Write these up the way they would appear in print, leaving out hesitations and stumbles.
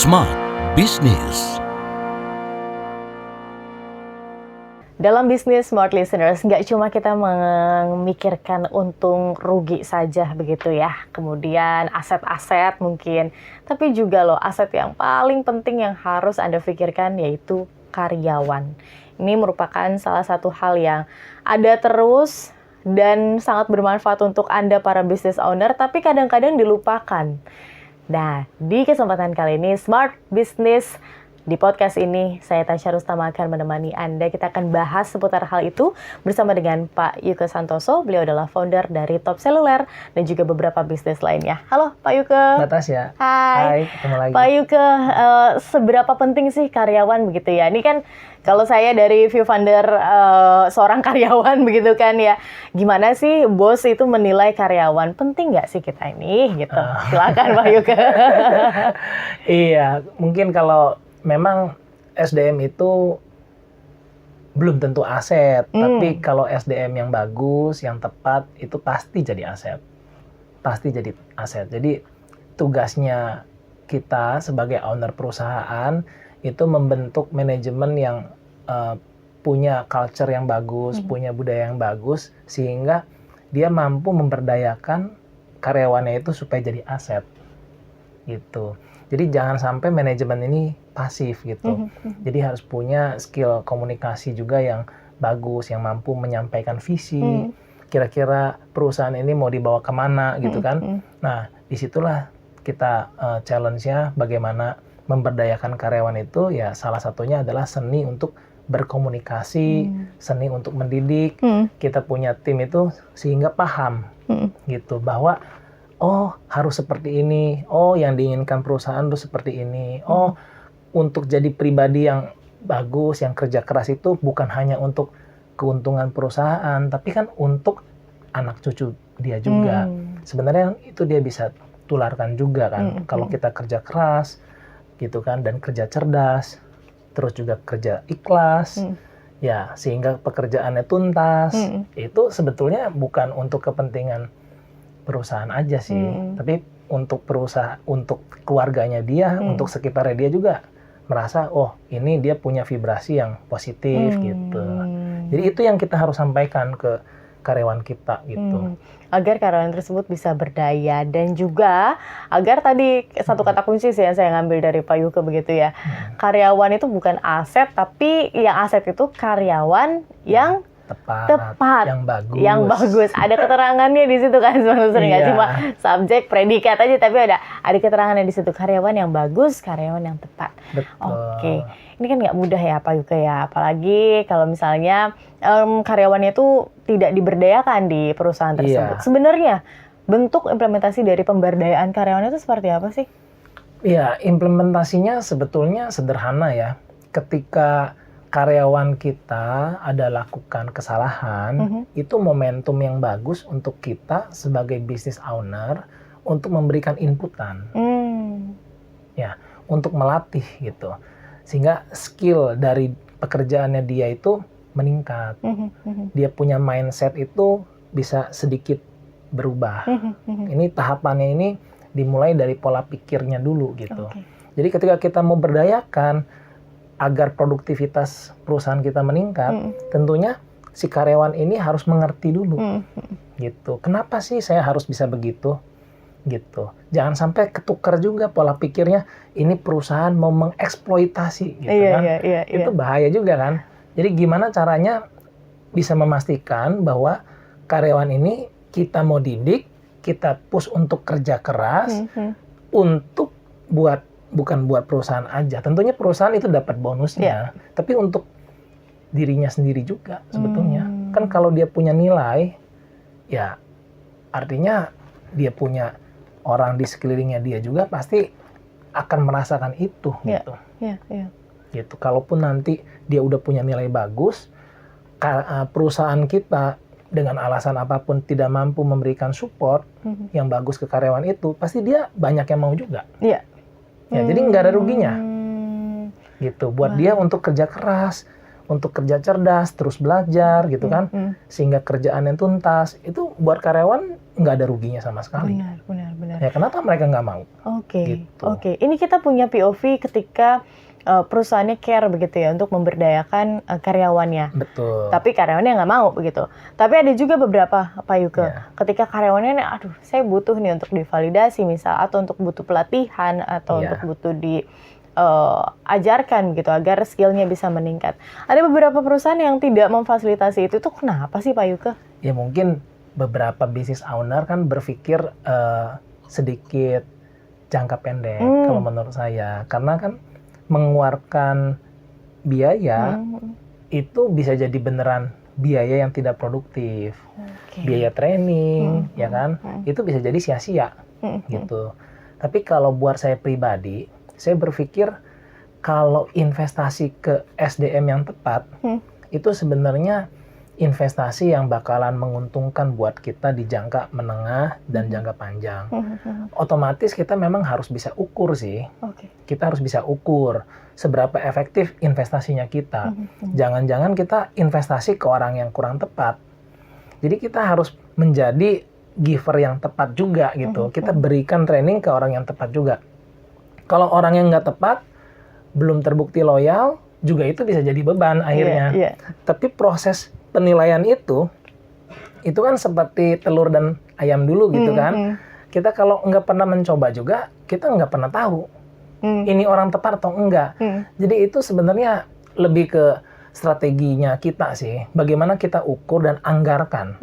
Smart Business. Dalam bisnis Smart Listeners, nggak cuma kita memikirkan untung rugi saja begitu ya. Kemudian aset-aset mungkin, tapi juga loh aset yang paling penting yang harus Anda pikirkan yaitu karyawan. Ini merupakan salah satu hal yang ada terus dan sangat bermanfaat untuk Anda para business owner, tapi kadang-kadang dilupakan. Nah, di kesempatan kali ini Smart Business di podcast ini, saya Tasya Rustama akan menemani Anda. Kita akan bahas seputar hal itu bersama dengan Pak Yuke Santoso. Beliau adalah founder dari Top Seluler dan juga beberapa bisnis lainnya. Halo Pak Yuke. Mbak Tasya. Hai. Ketemu lagi. Pak Yuke, seberapa penting sih karyawan begitu ya? Ini kan kalau saya dari view founder seorang karyawan begitu kan ya. Gimana sih bos itu menilai karyawan? Penting nggak sih kita ini? Gitu. Silakan Pak Yuke. Iya, mungkin kalau memang SDM itu belum tentu aset, tapi kalau SDM yang bagus, yang tepat, itu pasti jadi aset. Pasti jadi aset. Jadi tugasnya kita sebagai owner perusahaan itu membentuk manajemen yang punya culture yang bagus, punya budaya yang bagus, sehingga dia mampu memberdayakan karyawannya itu supaya jadi aset. Gitu. Jadi jangan sampai manajemen ini pasif gitu. Jadi harus punya skill komunikasi juga yang bagus, yang mampu menyampaikan visi. Kira-kira perusahaan ini mau dibawa kemana gitu kan. Nah, disitulah kita challenge-nya bagaimana memberdayakan karyawan itu. Ya salah satunya adalah seni untuk berkomunikasi, seni untuk mendidik. Kita punya tim itu sehingga paham gitu bahwa oh, harus seperti ini. Oh, yang diinginkan perusahaan itu seperti ini. Oh, untuk jadi pribadi yang bagus, yang kerja keras itu bukan hanya untuk keuntungan perusahaan, tapi kan untuk anak cucu dia juga. Sebenarnya itu dia bisa tularkan juga kan. Kalau kita kerja keras, gitu kan, dan kerja cerdas, terus juga kerja ikhlas, ya sehingga pekerjaannya tuntas. Itu sebetulnya bukan untuk kepentingan perusahaan aja sih, tapi untuk perusahaan, untuk keluarganya dia, untuk sekitarnya dia juga merasa, oh ini dia punya vibrasi yang positif gitu. Jadi itu yang kita harus sampaikan ke karyawan kita gitu. Agar karyawan tersebut bisa berdaya dan juga agar tadi satu kata kunci sih yang saya ngambil dari Pak Yuke begitu ya. Karyawan itu bukan aset, tapi yang aset itu karyawan yang tepat, yang bagus. Ada keterangannya di situ kan sebenarnya, nggak cuma subjek predikat aja, tapi ada keterangannya di situ, karyawan yang bagus, karyawan yang tepat. Oke. Ini kan nggak mudah ya Pak Yuke ya, apalagi kalau misalnya karyawannya itu tidak diberdayakan di perusahaan tersebut. Sebenarnya bentuk implementasi dari pemberdayaan karyawan itu seperti apa sih? Iya, implementasinya sebetulnya sederhana ya. Ketika karyawan kita ada lakukan kesalahan, itu momentum yang bagus untuk kita sebagai business owner untuk memberikan inputan, ya, untuk melatih gitu, sehingga skill dari pekerjaannya dia itu meningkat, dia punya mindset itu bisa sedikit berubah. Ini tahapannya ini dimulai dari pola pikirnya dulu gitu. Jadi ketika kita mau berdayakan agar produktivitas perusahaan kita meningkat, tentunya si karyawan ini harus mengerti dulu, gitu. Kenapa sih saya harus bisa begitu, gitu. Jangan sampai ketukar juga pola pikirnya. Ini perusahaan mau mengeksploitasi, gitu kan? Itu bahaya juga kan. Jadi gimana caranya bisa memastikan bahwa karyawan ini kita mau didik, kita push untuk kerja keras, untuk bukan buat perusahaan aja. Tentunya perusahaan itu dapat bonusnya, tapi untuk dirinya sendiri juga sebetulnya. Kan kalau dia punya nilai, ya artinya dia punya orang di sekelilingnya dia juga pasti akan merasakan itu gitu. Gitu. Kalaupun nanti dia udah punya nilai bagus, perusahaan kita dengan alasan apapun tidak mampu memberikan support yang bagus ke karyawan itu, pasti dia banyak yang mau juga. Ya, jadi nggak ada ruginya, gitu. Buat dia untuk kerja keras, untuk kerja cerdas, terus belajar gitu kan, sehingga kerjaannya tuntas, itu buat karyawan nggak ada ruginya sama sekali. Benar. Ya kenapa mereka nggak mau? Oke. Gitu. Ini kita punya POV ketika perusahaannya care begitu ya untuk memberdayakan karyawannya. Betul. Tapi karyawannya nggak mau begitu. Tapi ada juga beberapa Pak Yuke, ketika karyawannya nih, aduh saya butuh nih untuk divalidasi misal, atau untuk butuh pelatihan, atau untuk butuh diajarkan gitu agar skillnya bisa meningkat. Ada beberapa perusahaan yang tidak memfasilitasi itu tuh kenapa sih Pak Yuke? Ya mungkin beberapa business owner kan berpikir sedikit jangka pendek kalau menurut saya. Karena kan mengeluarkan biaya itu bisa jadi beneran biaya yang tidak produktif. Biaya training, ya kan? Itu bisa jadi sia-sia gitu. Tapi kalau buat saya pribadi, saya berpikir kalau investasi ke SDM yang tepat, itu sebenarnya investasi yang bakalan menguntungkan buat kita di jangka menengah dan jangka panjang. Otomatis kita memang harus bisa ukur sih. Kita harus bisa ukur seberapa efektif investasinya kita. Jangan-jangan kita investasi ke orang yang kurang tepat. Jadi kita harus menjadi giver yang tepat juga gitu. Kita berikan training ke orang yang tepat juga. Kalau orang yang nggak tepat, belum terbukti loyal, juga itu bisa jadi beban akhirnya. Tapi proses penilaian itu kan seperti telur dan ayam dulu gitu kan. Kita kalau nggak pernah mencoba juga, kita nggak pernah tahu ini orang tepat atau enggak. Jadi itu sebenarnya lebih ke strateginya kita sih. Bagaimana kita ukur dan anggarkan.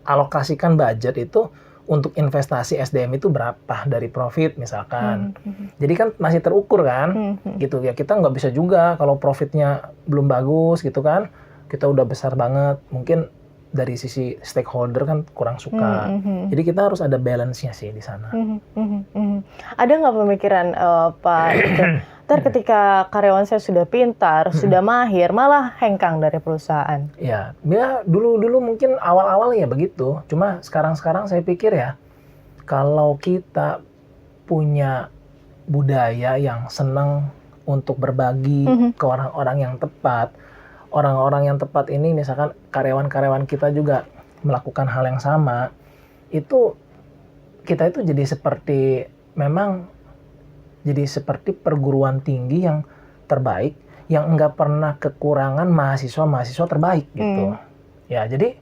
Alokasikan budget itu untuk investasi SDM itu berapa dari profit misalkan. Jadi kan masih terukur kan. Gitu ya, kita nggak bisa juga kalau profitnya belum bagus gitu kan. Kita udah besar banget, mungkin dari sisi stakeholder kan kurang suka. Jadi kita harus ada balance-nya sih di sana. Ada nggak pemikiran Pak Yuke, ntar ketika karyawan saya sudah pintar, sudah mahir, malah hengkang dari perusahaan? Ya dulu mungkin awal-awal ya begitu. Cuma sekarang saya pikir ya, kalau kita punya budaya yang senang untuk berbagi ke orang-orang yang tepat, orang-orang yang tepat ini misalkan karyawan-karyawan kita juga melakukan hal yang sama, itu kita itu jadi seperti perguruan tinggi yang terbaik, yang nggak pernah kekurangan mahasiswa terbaik gitu. Ya jadi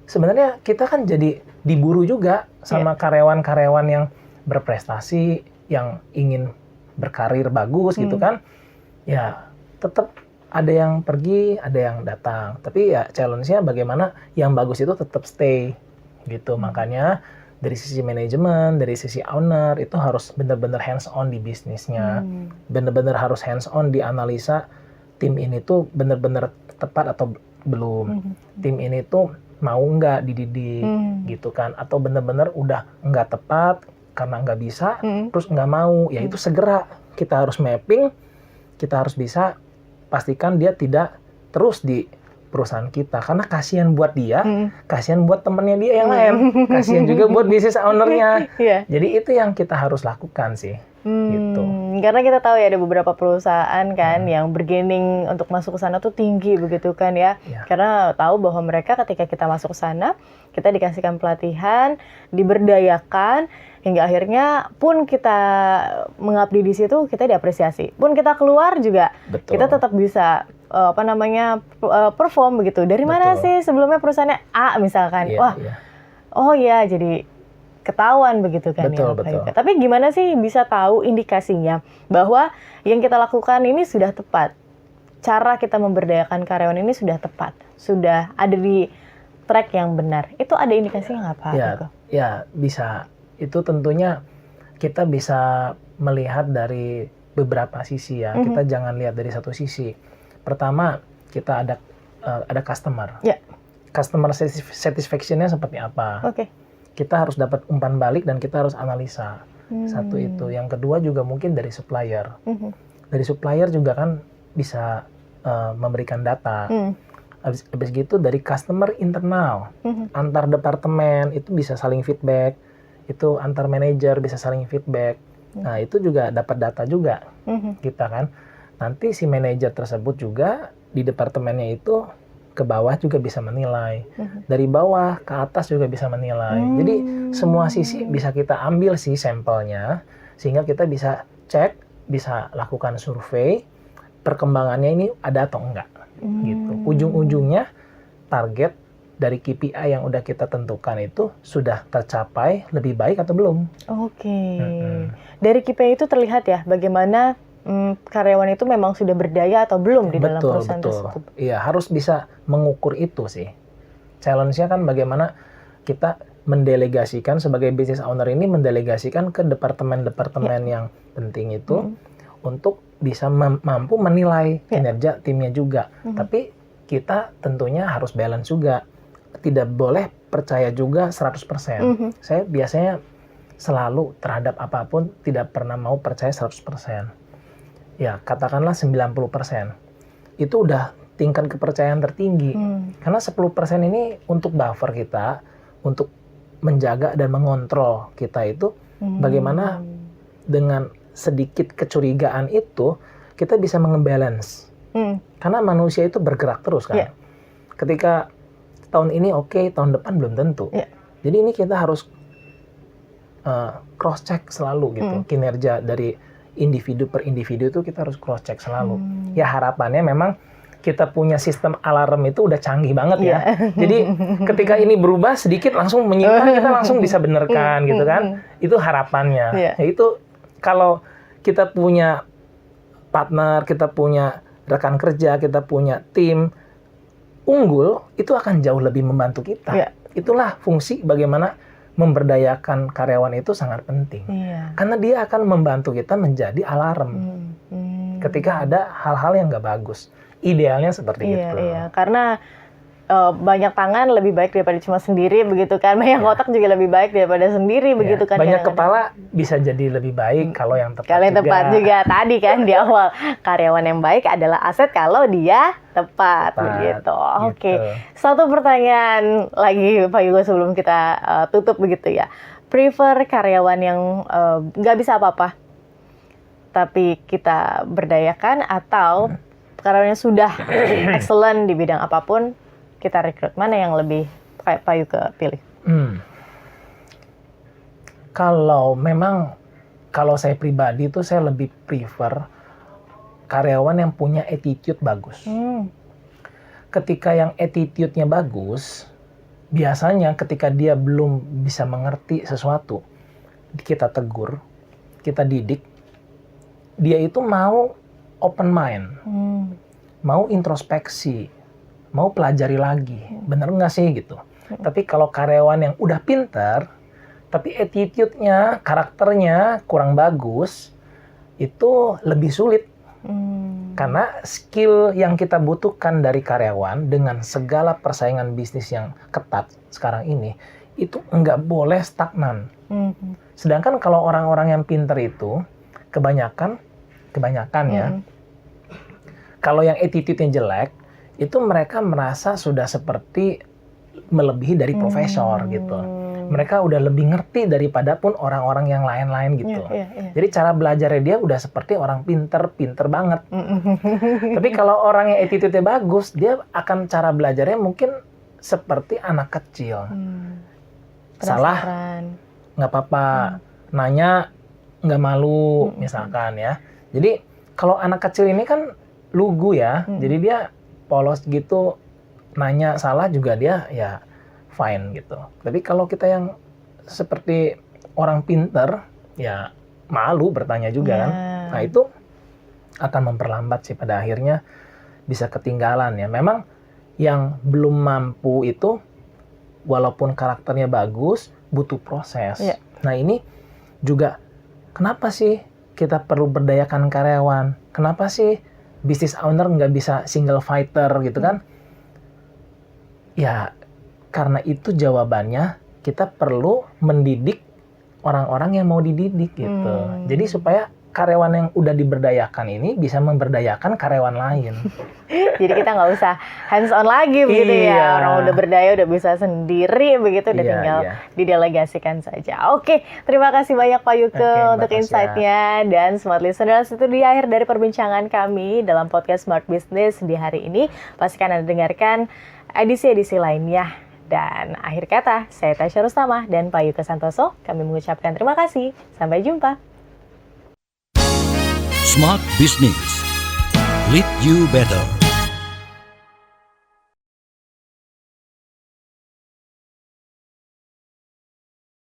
sebenarnya kita kan jadi diburu juga sama karyawan-karyawan yang berprestasi, yang ingin berkarir bagus gitu kan. Ya tetap ada yang pergi, ada yang datang. Tapi ya challenge-nya bagaimana yang bagus itu tetap stay gitu. Makanya dari sisi manajemen, dari sisi owner itu harus benar-benar hands on di bisnisnya. Benar-benar harus hands on di analisa tim ini tuh benar-benar tepat atau belum. Tim ini tuh mau nggak dididik gitu kan. Atau benar-benar udah nggak tepat karena nggak bisa, terus nggak mau. Ya itu segera kita harus mapping, kita harus bisa pastikan dia tidak terus di perusahaan kita, karena kasihan buat dia, kasihan buat temennya dia yang lain, kasihan juga buat bisnis ownernya. Jadi itu yang kita harus lakukan sih. Gitu. Karena kita tahu ya ada beberapa perusahaan kan yang bargaining untuk masuk ke sana tuh tinggi begitu kan ya. Karena tahu bahwa mereka ketika kita masuk ke sana, kita dikasihkan pelatihan, diberdayakan, hingga akhirnya pun kita mengabdi di situ kita diapresiasi. Pun kita keluar juga kita tetap bisa perform begitu. Dari mana sih sebelumnya perusahaannya A misalkan. Oh ya, jadi ketahuan begitu kan ya. Tapi gimana sih bisa tahu indikasinya bahwa yang kita lakukan ini sudah tepat? Cara kita memberdayakan karyawan ini sudah tepat, sudah ada di track yang benar. Itu ada indikasinya nggak Pak? Ya bisa. Itu tentunya kita bisa melihat dari beberapa sisi ya. Kita jangan lihat dari satu sisi. Pertama, kita ada customer. Customer satisfaction-nya seperti apa? Kita harus dapat umpan balik dan kita harus analisa. Satu itu. Yang kedua juga mungkin dari supplier. Dari supplier juga kan bisa memberikan data. Habis gitu dari customer internal. Antar departemen itu bisa saling feedback. Itu antar manajer bisa saling feedback. Nah itu juga dapat data juga kita kan. Nanti si manajer tersebut juga di departemennya itu ke bawah juga bisa menilai, dari bawah ke atas juga bisa menilai. Jadi semua sisi bisa kita ambil sih sampelnya, sehingga kita bisa cek, bisa lakukan survei, perkembangannya ini ada atau enggak, gitu. Ujung-ujungnya target dari KPI yang udah kita tentukan itu sudah tercapai lebih baik atau belum. Oke. Dari KPI itu terlihat ya bagaimana karyawan itu memang sudah berdaya atau belum di dalam perusahaan tersebut. Iya, harus bisa mengukur itu sih. Challenge-nya kan bagaimana kita mendelegasikan sebagai business owner ini, mendelegasikan ke departemen-departemen yang penting itu untuk bisa mampu menilai kinerja timnya juga. Tapi kita tentunya harus balance juga. Tidak boleh percaya juga 100%. Saya biasanya selalu terhadap apapun tidak pernah mau percaya 100%. Ya, katakanlah 90%. Itu udah tingkat kepercayaan tertinggi. Karena 10% ini untuk buffer kita, untuk menjaga dan mengontrol kita itu bagaimana dengan sedikit kecurigaan itu kita bisa mengebalance. Karena manusia itu bergerak terus kan. Ketika tahun ini oke, tahun depan belum tentu. Jadi ini kita harus cross check selalu gitu. Kinerja dari individu per individu itu kita harus cross check selalu. Ya harapannya memang kita punya sistem alarm itu udah canggih banget ya. Jadi ketika ini berubah sedikit langsung menyimpang, kita langsung bisa benarkan gitu kan. Itu harapannya. Ya itu kalau kita punya partner, kita punya rekan kerja, kita punya tim unggul, itu akan jauh lebih membantu kita. Itulah fungsi bagaimana memberdayakan karyawan itu sangat penting. Karena dia akan membantu kita menjadi alarm ketika ada hal-hal yang nggak bagus. Idealnya seperti itu. Karena banyak tangan lebih baik daripada cuma sendiri begitu kan. Banyak otak juga lebih baik daripada sendiri begitu kan. Banyak kepala bisa jadi lebih baik kalau yang tepat kalau yang tepat juga tadi kan di awal. Karyawan yang baik adalah aset kalau dia tepat begitu. Oke. Satu pertanyaan lagi Pak Yugo sebelum kita tutup begitu ya. Prefer karyawan yang nggak bisa apa-apa tapi kita berdayakan atau karyawannya sudah excellent di bidang apapun kita rekrut, mana yang lebih Pak Yugo pilih? Kalau saya pribadi itu saya lebih prefer karyawan yang punya attitude bagus. Ketika yang attitude-nya bagus, biasanya ketika dia belum bisa mengerti sesuatu, kita tegur, kita didik, dia itu mau open mind, mau introspeksi, mau pelajari lagi, bener nggak sih gitu. Tapi kalau karyawan yang udah pinter, tapi attitude-nya, karakternya kurang bagus, itu lebih sulit. Karena skill yang kita butuhkan dari karyawan dengan segala persaingan bisnis yang ketat sekarang ini, itu nggak boleh stagnan. Sedangkan kalau orang-orang yang pinter itu, kebanyakan ya, kalau yang attitude-nya jelek, itu mereka merasa sudah seperti melebihi dari profesor gitu. Mereka udah lebih ngerti daripada pun orang-orang yang lain-lain gitu. Jadi cara belajarnya dia udah seperti orang pinter banget. Tapi kalau orang yang attitude-nya bagus, dia akan cara belajarnya mungkin seperti anak kecil. Salah, nggak apa-apa. Nanya, nggak malu misalkan ya. Jadi kalau anak kecil ini kan lugu ya, jadi dia polos gitu, nanya salah juga dia ya fine gitu. Tapi kalau kita yang seperti orang pinter, ya malu bertanya juga kan. Nah itu akan memperlambat sih pada akhirnya bisa ketinggalan ya. Memang yang belum mampu itu walaupun karakternya bagus, butuh proses. Nah ini juga kenapa sih kita perlu berdayakan karyawan? Kenapa sih business owner nggak bisa single fighter gitu kan? Ya, karena itu jawabannya kita perlu mendidik orang-orang yang mau dididik gitu. Jadi supaya karyawan yang udah diberdayakan ini bisa memberdayakan karyawan lain. Jadi kita nggak usah hands on lagi begitu Iya. ya. Orang udah berdaya udah bisa sendiri begitu, udah Iya, tinggal iya. didelegasikan saja. Oke, terima kasih banyak Pak Yuke Oke, Mbak untuk Tasya. insight-nya, dan Smart Listeners, itu di akhir dari perbincangan kami dalam podcast Smart Business di hari ini. Pastikan Anda dengarkan edisi-edisi lainnya. Dan akhir kata, saya Tasya Rustama dan Pak Yuke Santoso. Kami mengucapkan terima kasih. Sampai jumpa. Smart Business. Lead you better.